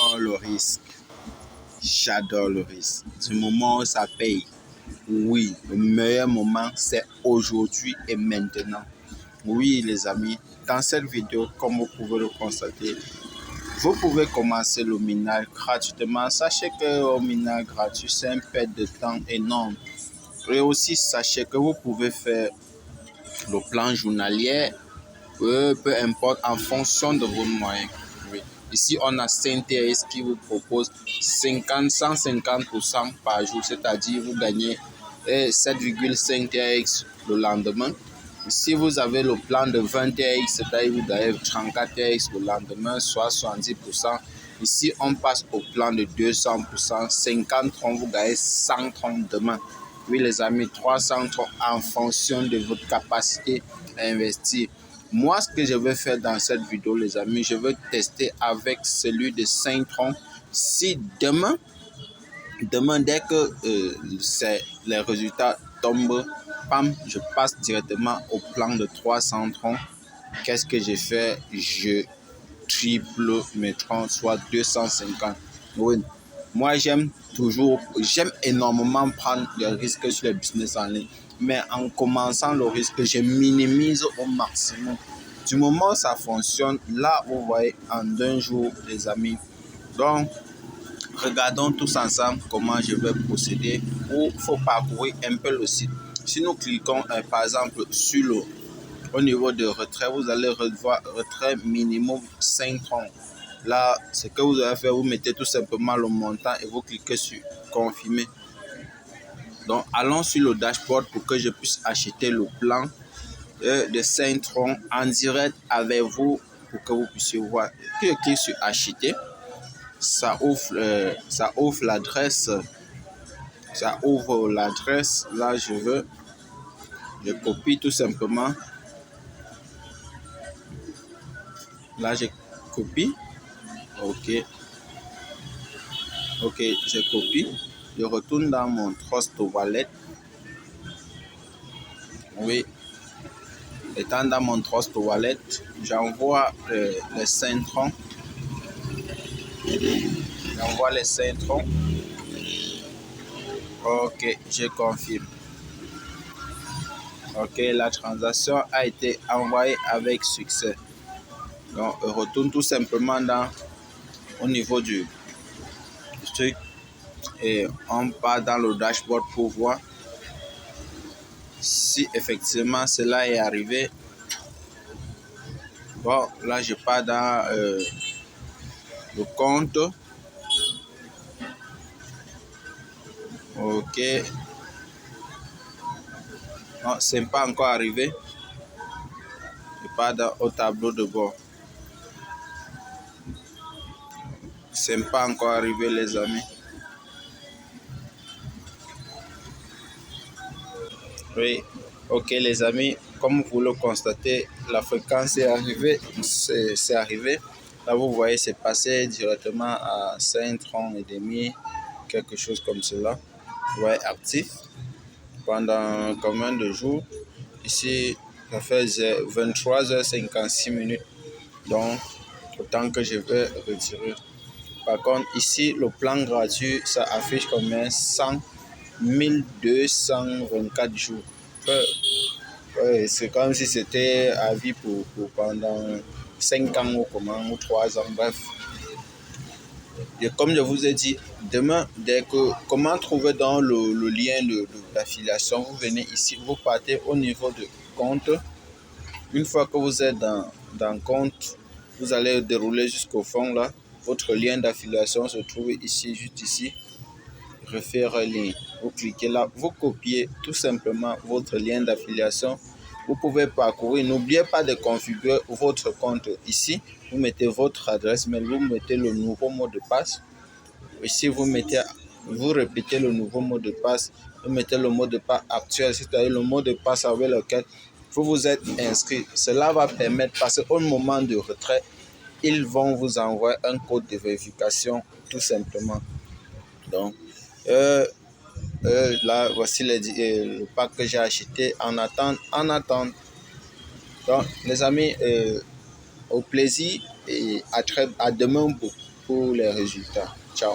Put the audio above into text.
J'adore le risque. J'adore le risque. Du moment où ça paye, oui, le meilleur moment, c'est aujourd'hui et maintenant. Oui, les amis, dans cette vidéo, comme vous pouvez le constater, vous pouvez commencer le minage gratuitement. Sachez que le minage gratuit, c'est une perte de temps énorme. Et aussi, sachez que vous pouvez faire le plan journalier, peu importe, en fonction de vos moyens. Oui. Ici, on a Saint-TX qui vous propose 150% par jour, c'est-à-dire vous gagnez 7,5 TX le lendemain. Si vous avez le plan de 20 TX, c'est-à-dire vous gagnez 34 TX le lendemain, soit 70%. Ici, on passe au plan de 200%, 50 troncs, vous gagnez 100 troncs demain. Oui, les amis, 300 troncs en fonction de votre capacité à investir. Moi, ce que je vais faire dans cette vidéo, les amis, je vais tester avec celui de 5 troncs. Si demain, dès que les résultats tombent, pam, je passe directement au plan de 300 troncs. Qu'est-ce que j'ai fait? Je triple mes troncs, soit 250. Oui. Moi, j'aime énormément prendre des risques sur les business en ligne. Mais en commençant le risque, je minimise au maximum. Du moment où ça fonctionne, là, vous voyez, en 2 jours, les amis. Donc, regardons tous ensemble comment je vais procéder. Il faut parcourir un peu le site. Si nous cliquons, par exemple, sur au niveau de retrait, vous allez revoir retrait minimum 5 troncs. Là, ce que vous allez faire, vous mettez tout simplement le montant et vous cliquez sur confirmer. Donc, allons sur le dashboard pour que je puisse acheter le plan de 5 troncs en direct avec vous pour que vous puissiez voir. Puis, je clique sur acheter. Ça ouvre l'adresse. Ça ouvre l'adresse. Là, je copie tout simplement. Là, je copie. OK. OK, je copie. Je retourne dans mon Trust Wallet. Oui. Étant dans mon Trust Wallet, j'envoie les 5 troncs. J'envoie les 5 troncs. OK, je confirme. OK, la transaction a été envoyée avec succès. Donc, je retourne tout simplement au niveau du truc et on part dans le dashboard pour voir si effectivement cela est arrivé. Bon, là, je pars dans le compte. OK. Non, c'est pas encore arrivé. Je pars au tableau de bord. C'est pas encore arrivé, les amis. Oui. OK, les amis. Comme vous le constatez, la fréquence est arrivée. C'est arrivé. Là, vous voyez, c'est passé directement à 5 troncs et demi, quelque chose comme cela. Vous voyez, actif. Pendant combien de jours? Ici, ça fait 23h56. Donc, autant que je vais retirer. Par contre, ici, le plan gratuit, ça affiche combien? 1224 jours. C'est comme si c'était à vie pour pendant 5 ans ou 3 ans, bref. Et comme je vous ai dit, demain, comment trouver dans le lien d'affiliation, vous venez ici, vous partez au niveau de compte. Une fois que vous êtes dans compte, vous allez dérouler jusqu'au fond là. Votre lien d'affiliation se trouve ici, juste ici. Référer lien. Vous cliquez là, vous copiez tout simplement votre lien d'affiliation. Vous pouvez parcourir. N'oubliez pas de configurer votre compte ici. Vous mettez votre adresse mail, vous mettez le nouveau mot de passe. Ici, vous répétez le nouveau mot de passe. Vous mettez le mot de passe actuel, c'est-à-dire le mot de passe avec lequel vous vous êtes inscrit. Cela va permettre, parce qu'au moment de retrait, ils vont vous envoyer un code de vérification tout simplement. Donc, là, voici le pack que j'ai acheté en attente. Donc, les amis, au plaisir et à demain. pour les résultats. Ciao.